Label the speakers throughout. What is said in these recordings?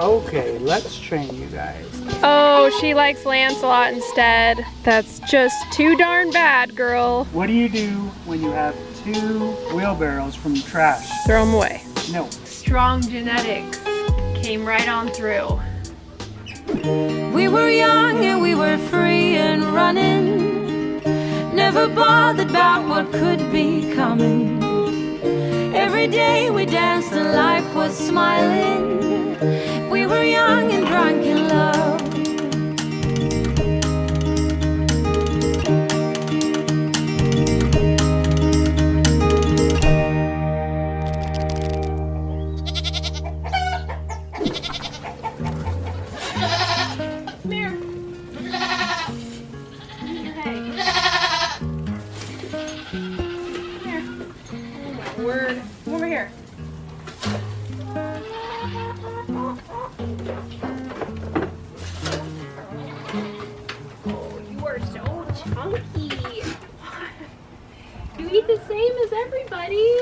Speaker 1: Okay, let's train you guys.
Speaker 2: Oh, she likes Lancelot instead. That's just too darn bad, girl.
Speaker 1: What do you do when you have 2 wheelbarrows from trash?
Speaker 2: Throw them away.
Speaker 1: No.
Speaker 2: Strong genetics came right on through.
Speaker 3: We were young and we were free and running, never bothered about what could be coming. Every day we danced and life was smiling. We were young and drunk in love.
Speaker 2: Come here. Hey. Come here. Oh my word. Come over here. Oh, you are so chunky. You eat the same as everybody.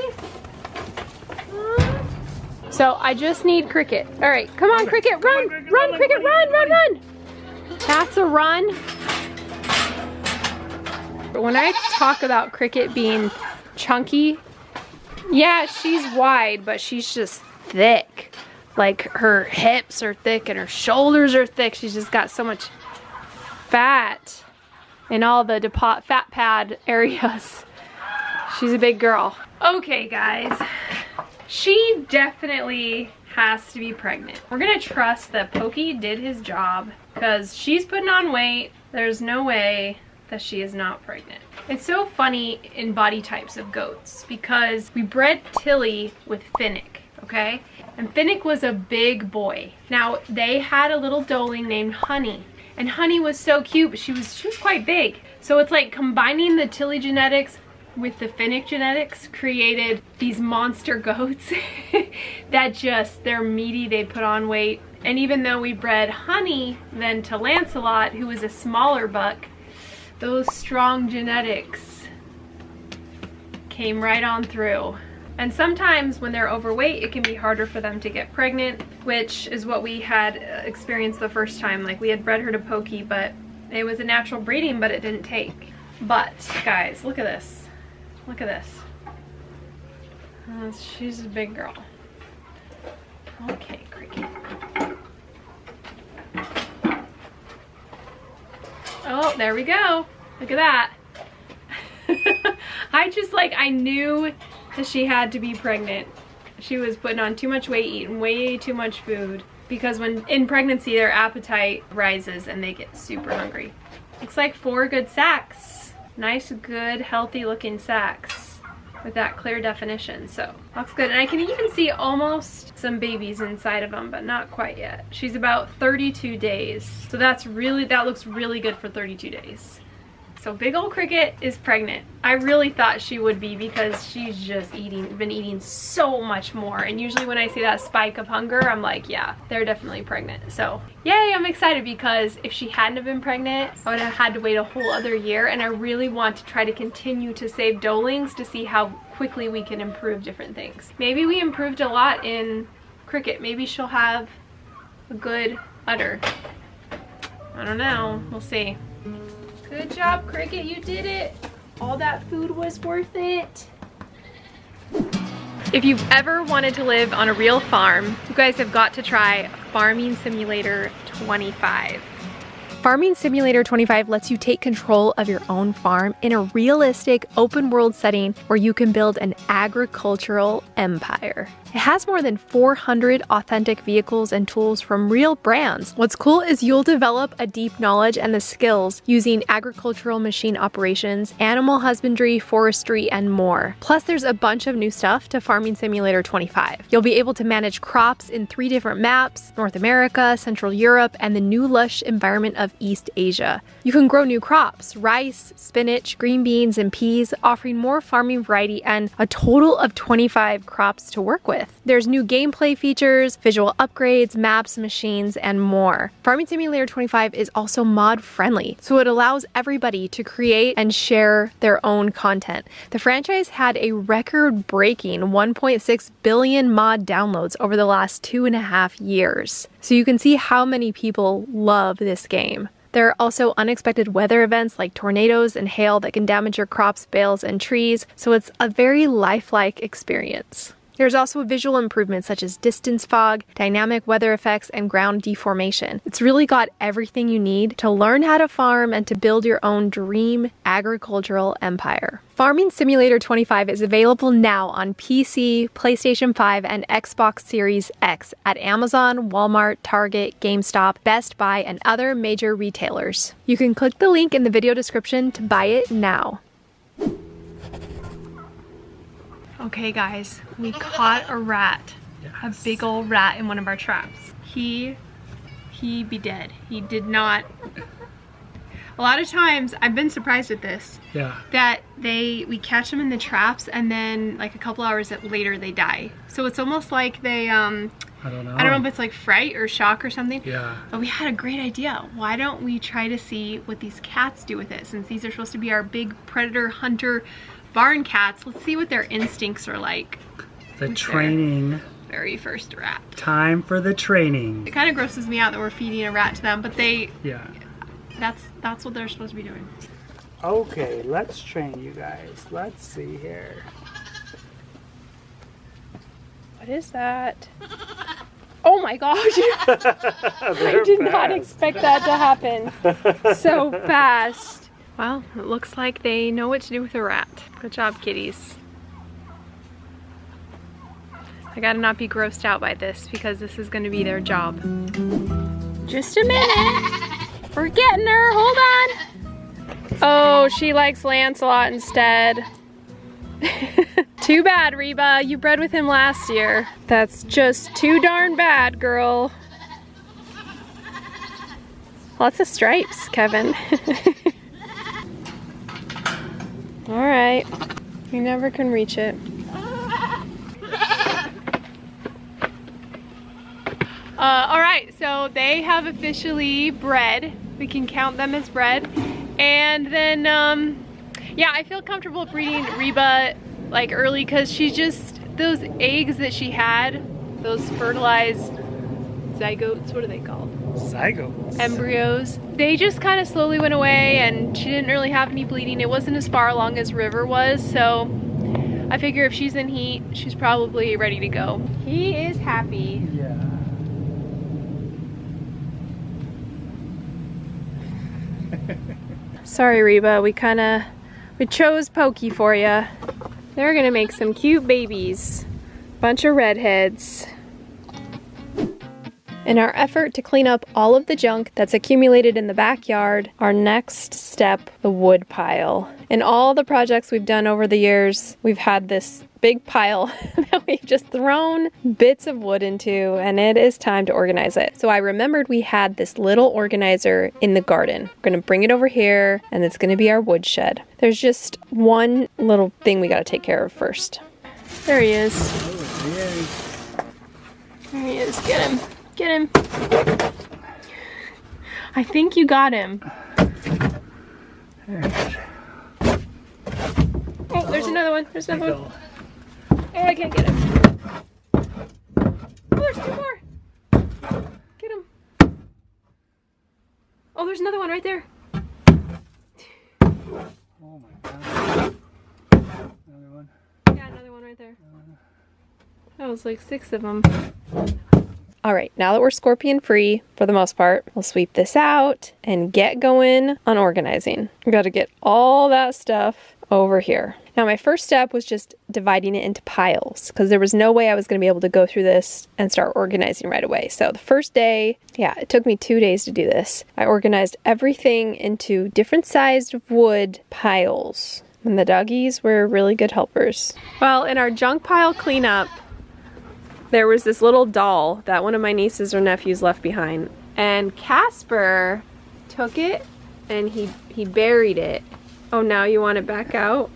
Speaker 2: Huh? So I just need Cricket. All right, come on, Cricket, run, run, Cricket, run, run, run. That's a run. When I talk about Cricket being chunky, yeah, she's wide, but she's just thick. Like her hips are thick and her shoulders are thick. She's just got so much fat in all the fat pad areas. She's a big girl. Okay, guys. She definitely has to be pregnant. We're gonna trust that Pokey did his job because she's putting on weight. There's no way that she is not pregnant. It's so funny in body types of goats because we bred Tilly with Finnick, okay? And Finnick was a big boy. Now, they had a little doeling named Honey. And Honey was so cute, but she was quite big. So it's like combining the Tilly genetics with the Finnick genetics created these monster goats that just, they're meaty, they put on weight. And even though we bred Honey then to Lancelot, who was a smaller buck, those strong genetics came right on through. And sometimes when they're overweight, it can be harder for them to get pregnant, which is what we had experienced the first time. Like, we had bred her to Pokey, but it was a natural breeding, but it didn't take. But guys, look at this. Look at this. She's a big girl. Okay, Cricket. Oh, there we go. Look at that. I knew that she had to be pregnant. She was putting on too much weight, eating way too much food. Because when in pregnancy, their appetite rises and they get super hungry. Looks like 4 good sacks. Nice, good, healthy looking sacks with that clear definition. So, looks good. And I can even see almost some babies inside of them, but not quite yet. She's about 32 days. So that looks really good for 32 days. So big old Cricket is pregnant. I really thought she would be because she's just been eating so much more. And usually when I see that spike of hunger, I'm like, yeah, they're definitely pregnant. So yay, I'm excited because if she hadn't have been pregnant, I would have had to wait a whole other year. And I really want to try to continue to save doelings to see how quickly we can improve different things. Maybe we improved a lot in Cricket. Maybe she'll have a good udder. I don't know, we'll see. Good job, Cricket, you did it. All that food was worth it. If you've ever wanted to live on a real farm, you guys have got to try Farming Simulator 25. Farming Simulator 25 lets you take control of your own farm in a realistic open world setting where you can build an agricultural empire. It has more than 400 authentic vehicles and tools from real brands. What's cool is you'll develop a deep knowledge and the skills using agricultural machine operations, animal husbandry, forestry, and more. Plus, there's a bunch of new stuff to Farming Simulator 25. You'll be able to manage crops in 3 different maps: North America, Central Europe, and the new lush environment of of East Asia. You can grow new crops, rice, spinach, green beans, and peas, offering more farming variety and a total of 25 crops to work with. There's new gameplay features, visual upgrades, maps, machines, and more. Farming Simulator 25 is also mod friendly, so it allows everybody to create and share their own content. The franchise had a record-breaking 1.6 billion mod downloads over the last 2.5 years. So you can see how many people love this game. There are also unexpected weather events like tornadoes and hail that can damage your crops, bales, and trees, so it's a very lifelike experience. There's also visual improvements such as distance fog, dynamic weather effects, and ground deformation. It's really got everything you need to learn how to farm and to build your own dream agricultural empire. Farming Simulator 25 is available now on PC, PlayStation 5, and Xbox Series X at Amazon, Walmart, Target, GameStop, Best Buy, and other major retailers. You can click the link in the video description to buy it now. Okay guys, we caught a rat. Yes. A big old rat in one of our traps. He be dead. He did not. A lot of times, I've been surprised at this. Yeah. That we catch them in the traps and then like a couple hours later they die. So it's almost like they, I don't know if it's like fright or shock or something. Yeah. But we had a great idea. Why don't we try to see what these cats do with it? Since these are supposed to be our big predator hunter barn cats, let's see what their instincts are like.
Speaker 1: The training.
Speaker 2: Very first rat.
Speaker 1: Time for the training.
Speaker 2: It kind of grosses me out that we're feeding a rat to them, but they,
Speaker 1: yeah,
Speaker 2: that's what they're supposed to be doing.
Speaker 1: Okay, let's train you guys. Let's see here.
Speaker 2: What is that? Oh my gosh! I did not expect that to happen so fast. Well, it looks like they know what to do with a rat. Good job, kitties. I gotta not be grossed out by this because this is gonna be their job. Just a minute. We're getting her, hold on. Oh, she likes Lancelot instead. Too bad, Reba. You bred with him last year. That's just too darn bad, girl. Lots of stripes, Kevin. All right, you never can reach it. All right, so they have officially bred. We can count them as bred. And then, yeah, I feel comfortable breeding Reba like early because she's just, those eggs that she had, those fertilized zygotes, what are they called?
Speaker 1: Zygotes.
Speaker 2: Embryos. They just kind of slowly went away and she didn't really have any bleeding. It wasn't as far along as River was, so I figure if she's in heat, she's probably ready to go. He is happy.
Speaker 1: Yeah.
Speaker 2: Sorry, Reba, we chose Pokey for you. They're gonna make some cute babies. Bunch of redheads. In our effort to clean up all of the junk that's accumulated in the backyard, our next step, the wood pile. In all the projects we've done over the years, we've had this big pile that we've just thrown bits of wood into, and it is time to organize it. So I remembered we had this little organizer in the garden. We're gonna bring it over here, and it's gonna be our wood shed. There's just one little thing we gotta take care of first. There he is. There he is, get him. Get him. I think you got him. Oh, there's another one. There's another one. Oh, I can't get him. Oh, there's two more. Get him. Oh, there's another one right there.
Speaker 1: Oh my God. Another one.
Speaker 2: Yeah, another one right there. That was like 6 of them. All right, now that we're scorpion free for the most part, we'll sweep this out and get going on organizing. We got to get all that stuff over here. Now my first step was just dividing it into piles because there was no way I was going to be able to go through this and start organizing right away. So the first day, yeah, it took me 2 days to do this. I organized everything into different sized wood piles, and the doggies were really good helpers. Well, in our junk pile cleanup, there was this little doll that one of my nieces or nephews left behind. And Casper took it and he buried it. Oh, now you want it back out?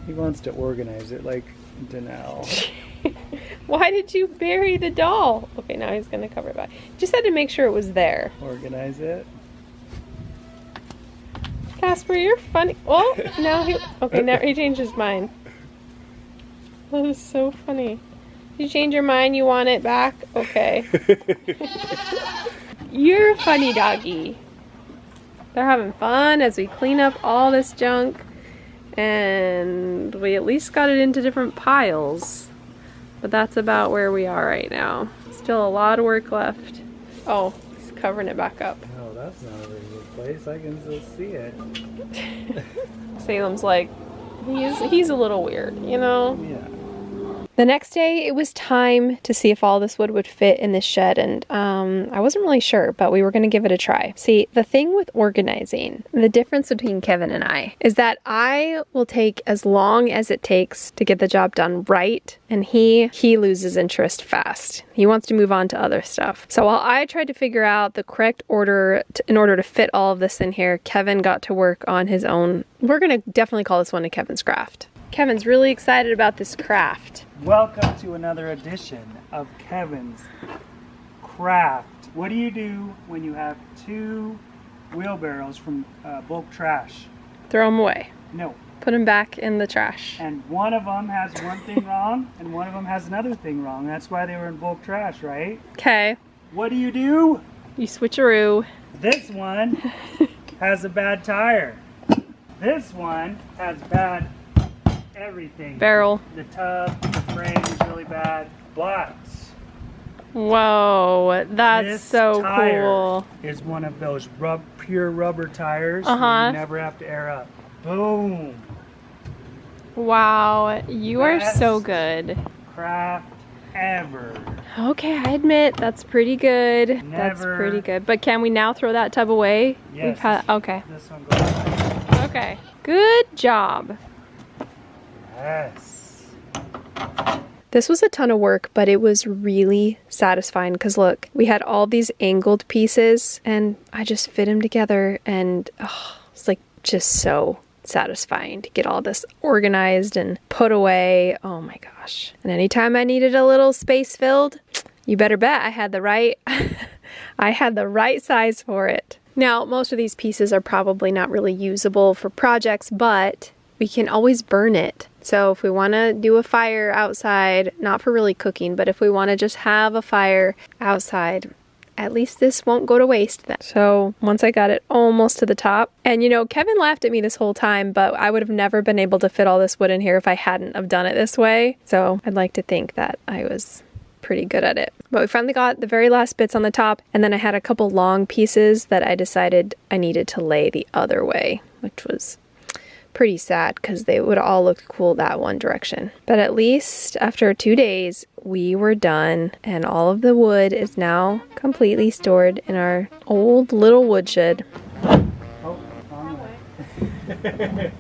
Speaker 1: He wants to organize it like DaNelle.
Speaker 2: Why did you bury the doll? Okay, now he's gonna cover it back. Just had to make sure it was there.
Speaker 1: Organize it.
Speaker 2: Casper, you're funny. Oh, now now he changed his mind. That is so funny. Did you change your mind? You want it back? Okay. You're a funny doggy. They're having fun as we clean up all this junk. And we at least got it into different piles. But that's about where we are right now. Still a lot of work left. Oh, he's covering it back up.
Speaker 1: No, that's not a very good place. I can still see it.
Speaker 2: Salem's like, he's a little weird, you know?
Speaker 1: Yeah.
Speaker 2: The next day, it was time to see if all this wood would fit in this shed, and I wasn't really sure, but we were going to give it a try. See, the thing with organizing, the difference between Kevin and I, is that I will take as long as it takes to get the job done right, and he loses interest fast. He wants to move on to other stuff. So while I tried to figure out the correct order in order to fit all of this in here, Kevin got to work on his own. We're going to definitely call this one a Kevin's craft. Kevin's really excited about this craft.
Speaker 1: Welcome to another edition of Kevin's Craft. What do you do when you have two wheelbarrows from bulk trash?
Speaker 2: Throw them away.
Speaker 1: No.
Speaker 2: Put them back in the trash.
Speaker 1: And one of them has one thing wrong, and one of them has another thing wrong. That's why they were in bulk trash, right?
Speaker 2: Okay.
Speaker 1: What do?
Speaker 2: You switcheroo.
Speaker 1: This one has a bad tire. This one has bad everything.
Speaker 2: Barrel.
Speaker 1: The tub, the frame is really bad. But
Speaker 2: whoa, that's
Speaker 1: this
Speaker 2: so
Speaker 1: tire
Speaker 2: cool.
Speaker 1: is one of those pure rubber tires.
Speaker 2: Uh-huh.
Speaker 1: You never have to air up. Boom.
Speaker 2: Wow, you are so good.
Speaker 1: Craft ever.
Speaker 2: Okay, I admit that's pretty good.
Speaker 1: Never.
Speaker 2: That's pretty good. But can we now throw that tub away?
Speaker 1: Yes.
Speaker 2: Okay.
Speaker 1: This one goes away.
Speaker 2: Okay. Good job.
Speaker 1: Yes.
Speaker 2: This was a ton of work, but it was really satisfying because look, we had all these angled pieces and I just fit them together and it's like just so satisfying to get all this organized and put away. Oh my gosh. And anytime I needed a little space filled, you better bet I had the right size for it. Now, most of these pieces are probably not really usable for projects, but we can always burn it. So if we want to do a fire outside, not for really cooking, but if we want to just have a fire outside, at least this won't go to waste then. So once I got it almost to the top, and you know, Kevin laughed at me this whole time, but I would have never been able to fit all this wood in here if I hadn't have done it this way. So I'd like to think that I was pretty good at it. But we finally got the very last bits on the top, and then I had a couple long pieces that I decided I needed to lay the other way, which was pretty sad because they would all look cool that one direction. But at least after 2 days, we were done and all of the wood is now completely stored in our old little woodshed.
Speaker 1: Oh, wrong way.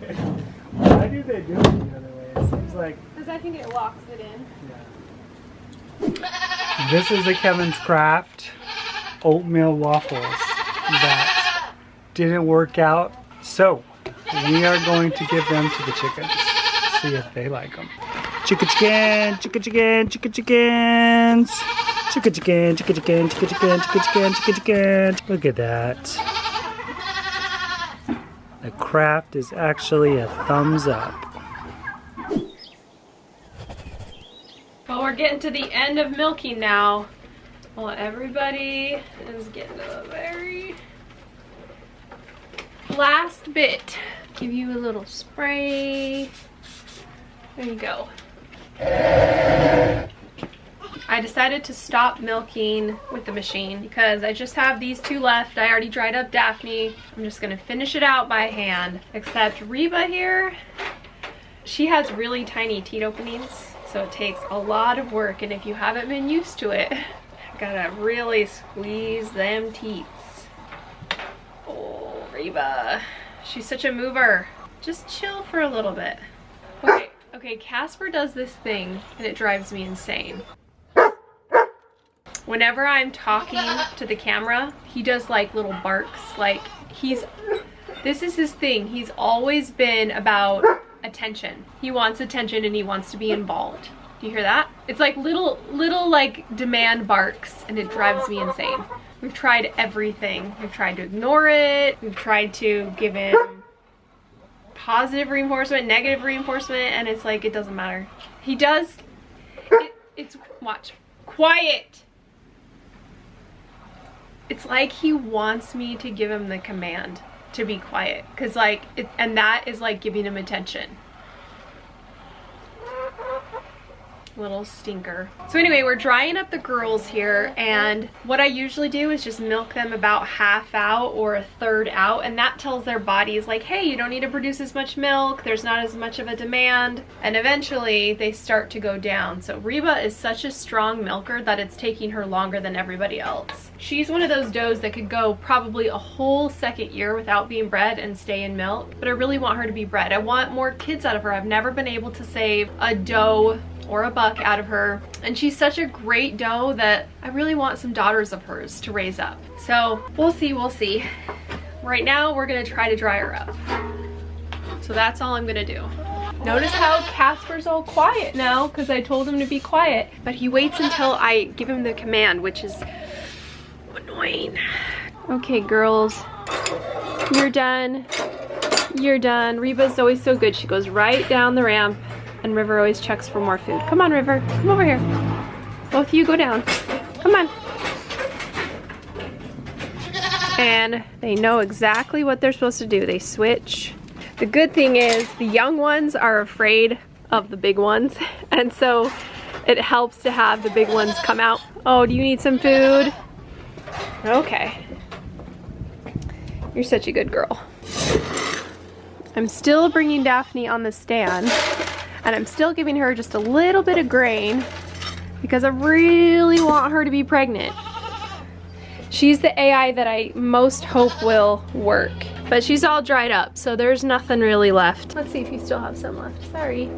Speaker 1: Why do they do it the other way? It seems like...
Speaker 2: Because I think it locks it in.
Speaker 1: Yeah. This is a Kevin's Craft oatmeal waffles that didn't work out. So we are going to give them to the chickens. See if they like them. Chicken, chicken, chicken, chicken, chicken, chickens. Chicken, chicken, chicken, chicken, chicken, chicken, chicken, chicken, chicken, chicken. Look at that. The Craft is actually a thumbs up.
Speaker 2: Well, we're getting to the end of milking now. Well, everybody is getting to the very last bit. Give you a little spray. There you go. I decided to stop milking with the machine because I just have these two left. I already dried up Daphne. I'm just gonna finish it out by hand. Except Reba here, she has really tiny teat openings, so it takes a lot of work, and if you haven't been used to it, you gotta really squeeze them teats. Oh, Reba. She's such a mover. Just chill for a little bit. Okay, Casper does this thing and it drives me insane. Whenever I'm talking to the camera, he does like little barks. Like this is his thing. He's always been about attention. He wants attention and he wants to be involved. Do you hear that? It's like little like demand barks, and it drives me insane. We've tried everything. We've tried to ignore it. We've tried to give him positive reinforcement, negative reinforcement, and it's like it doesn't matter. He does. It's watch. Quiet. It's like he wants me to give him the command to be quiet, cause like and that is like giving him attention. Little stinker. So anyway, we're drying up the girls here, and what I usually do is just milk them about half out or a third out, and that tells their bodies like, hey, you don't need to produce as much milk, there's not as much of a demand, and eventually they start to go down. So Reba is such a strong milker that it's taking her longer than everybody else. She's one of those does that could go probably a whole second year without being bred and stay in milk, but I really want her to be bred. I want more kids out of her. I've never been able to save a doe or a buck out of her, and she's such a great doe that I really want some daughters of hers to raise up. So we'll see. Right now we're gonna try to dry her up. So that's all I'm gonna do. Notice how Casper's all quiet now because I told him to be quiet, but he waits until I give him the command, which is annoying. Okay, girls, you're done. You're done. Reba's always so good. She goes right down the ramp, and River always checks for more food. Come on, River. Come over here. Both of you go down. Come on. And they know exactly what they're supposed to do. They switch. The good thing is the young ones are afraid of the big ones, and so it helps to have the big ones come out. Oh, do you need some food? Okay. You're such a good girl. I'm still bringing Daphne on the stand, and I'm still giving her just a little bit of grain because I really want her to be pregnant. She's the AI that I most hope will work, but she's all dried up, so there's nothing really left. Let's see if you still have some left. Sorry.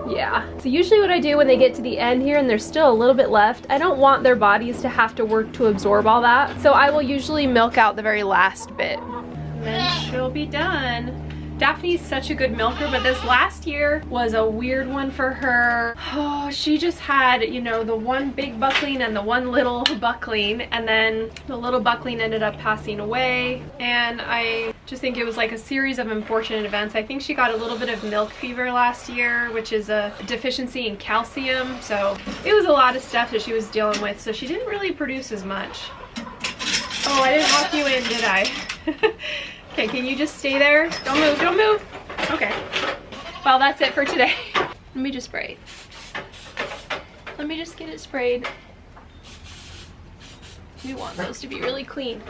Speaker 2: Yeah. So usually what I do when they get to the end here and there's still a little bit left, I don't want their bodies to have to work to absorb all that, so I will usually milk out the very last bit. And then she'll be done. Daphne's such a good milker, but this last year was a weird one for her. Oh, she just had, you know, the one big buckling and the one little buckling, and then the little buckling ended up passing away, and I just think it was like a series of unfortunate events. I think she got a little bit of milk fever last year, which is a deficiency in calcium, so it was a lot of stuff that she was dealing with, so she didn't really produce as much. Oh, I didn't lock you in, did I? Okay, can you just stay there? Don't move, don't move. Okay. Well, that's it for today. Let me just spray. Let me just get it sprayed. We want those to be really clean.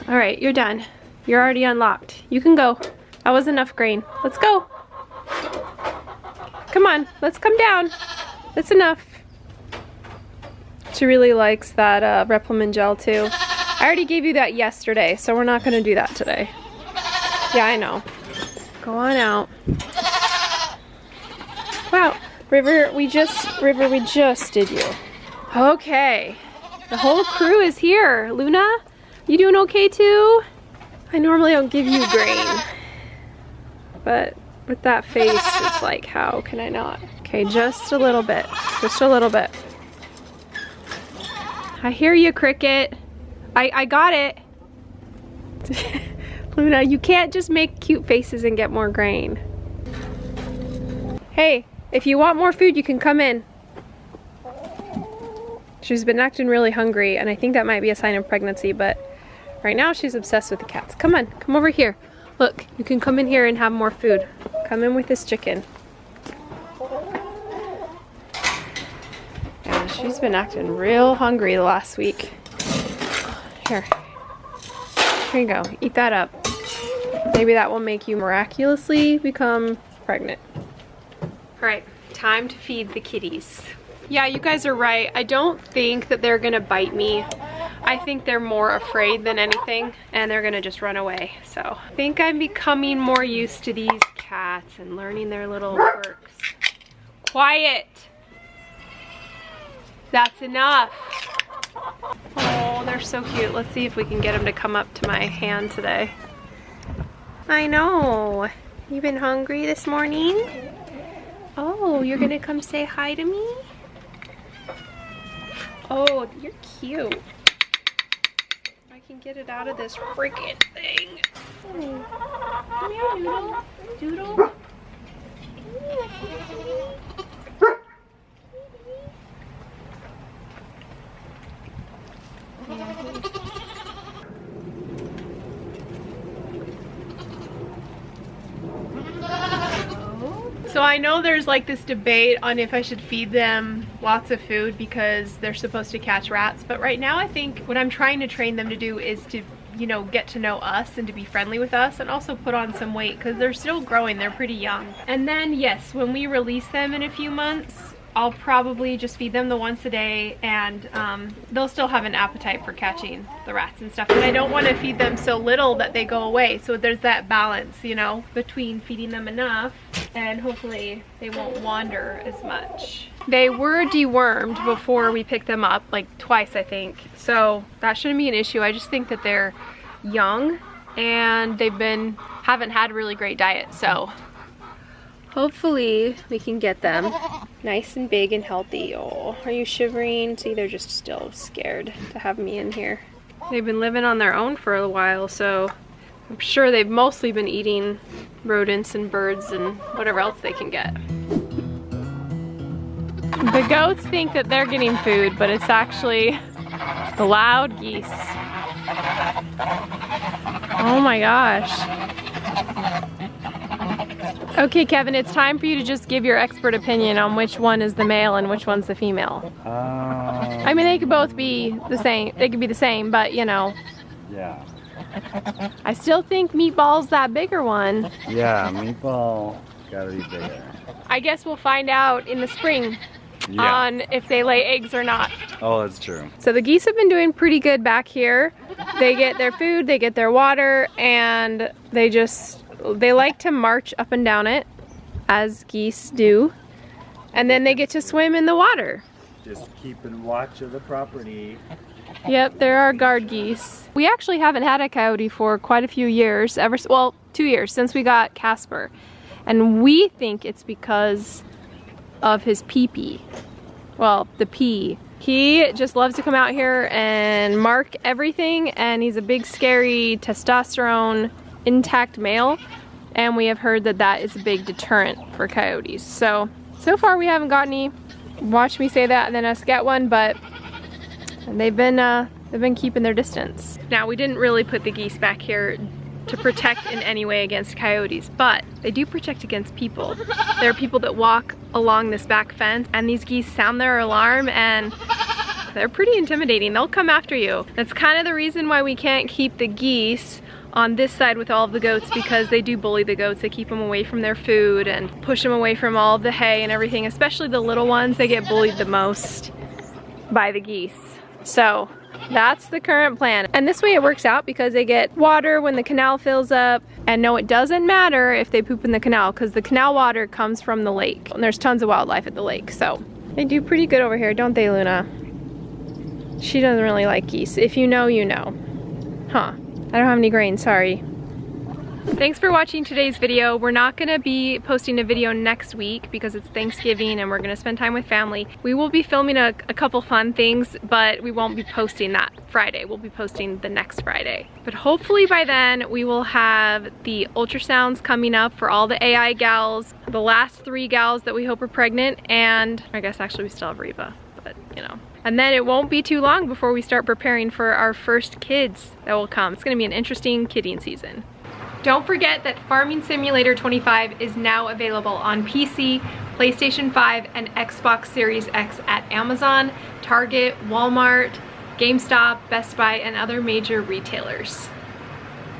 Speaker 2: All right, you're done. You're already unlocked. You can go. That was enough grain. Let's go. Come on, let's come down. That's enough. She really likes that Replimon gel too. I already gave you that yesterday, so we're not gonna do that today. Yeah, I know. Go on out. Wow, River, we just did you. Okay, the whole crew is here. Luna, you doing okay too? I normally don't give you grain, but with that face, it's like, how can I not? Okay, just a little bit, just a little bit. I hear you, Cricket. I got it. Luna, you can't just make cute faces and get more grain. Hey, if you want more food, you can come in. She's been acting really hungry, and I think that might be a sign of pregnancy, but right now she's obsessed with the cats. Come on, come over here. Look, you can come in here and have more food. Come in with this chicken. Yeah, she's been acting real hungry the last week. Here you go, eat that up. Maybe that will make you miraculously become pregnant. All right, time to feed the kitties. Yeah, you guys are right. I don't think that they're gonna bite me. I think they're more afraid than anything, and they're gonna just run away. So I think I'm becoming more used to these cats and learning their little quirks. Quiet. That's enough. Oh, they're so cute. Let's see if we can get them to come up to my hand today. I know. You been hungry this morning? Oh, you're gonna come say hi to me? Oh, you're cute. I can get it out of this freaking thing. Oh. Come here, Doodle. Doodle. So I know there's like this debate on if I should feed them lots of food because they're supposed to catch rats, but right now I think what I'm trying to train them to do is to, you know, get to know us and to be friendly with us, and also put on some weight because they're still growing, they're pretty young. And then yes, when we release them in a few months, I'll probably just feed them the once a day, and they'll still have an appetite for catching the rats and stuff. But I don't want to feed them so little that they go away. So there's that balance, you know, between feeding them enough and hopefully they won't wander as much. They were dewormed before we picked them up, like twice I think. So that shouldn't be an issue. I just think that they're young and haven't had a really great diet. So hopefully we can get them nice and big and healthy. Oh, are you shivering? See, they're just still scared to have me in here. They've been living on their own for a while, so I'm sure they've mostly been eating rodents and birds and whatever else they can get. The goats think that they're getting food, but it's actually the loud geese. Oh my gosh. Okay, Kevin, it's time for you to just give your expert opinion on which one is the male and which one's the female. I mean, they could both be the same. They could be the same, but you know.
Speaker 4: Yeah.
Speaker 2: I still think Meatball's that bigger one.
Speaker 4: Yeah, Meatball gotta be bigger.
Speaker 2: I guess we'll find out in the spring on if they lay eggs or not.
Speaker 4: Oh, that's true.
Speaker 2: So the geese have been doing pretty good back here. They get their food, they get their water, and they like to march up and down it, as geese do, and then they get to swim in the water.
Speaker 4: Just keeping watch of the property.
Speaker 2: Yep, there are guard geese. We actually haven't had a coyote for quite a few years, well, 2 years, since we got Casper. And we think it's because of his pee-pee. Well, the pee. He just loves to come out here and mark everything, and he's a big, scary, testosterone intact male, and we have heard that that is a big deterrent for coyotes. So far we haven't got any. Watch me say that and then us get one, but they've been keeping their distance. Now, we didn't really put the geese back here to protect in any way against coyotes, but they do protect against people. There are people that walk along this back fence, and these geese sound their alarm, and they're pretty intimidating. They'll come after you. That's kind of the reason why we can't keep the geese on this side with all of the goats, because they do bully the goats. They keep them away from their food and push them away from all of the hay and everything, especially the little ones. They get bullied the most by the geese. So that's the current plan. And this way it works out because they get water when the canal fills up. And no, it doesn't matter if they poop in the canal, because the canal water comes from the lake. And there's tons of wildlife at the lake. So they do pretty good over here, don't they, Luna? She doesn't really like geese. If you know, you know. Huh. I don't have any grain, sorry. Thanks for watching today's video. We're not gonna be posting a video next week because it's Thanksgiving and we're gonna spend time with family. We will be filming a couple fun things, but we won't be posting that Friday. We'll be posting the next Friday. But hopefully by then we will have the ultrasounds coming up for all the AI gals, the last 3 gals that we hope are pregnant, and I guess actually we still have Reba, but you know. And then it won't be too long before we start preparing for our first kids that will come. It's gonna be an interesting kidding season. Don't forget that Farming Simulator 25 is now available on PC, PlayStation 5, and Xbox Series X at Amazon, Target, Walmart, GameStop, Best Buy, and other major retailers.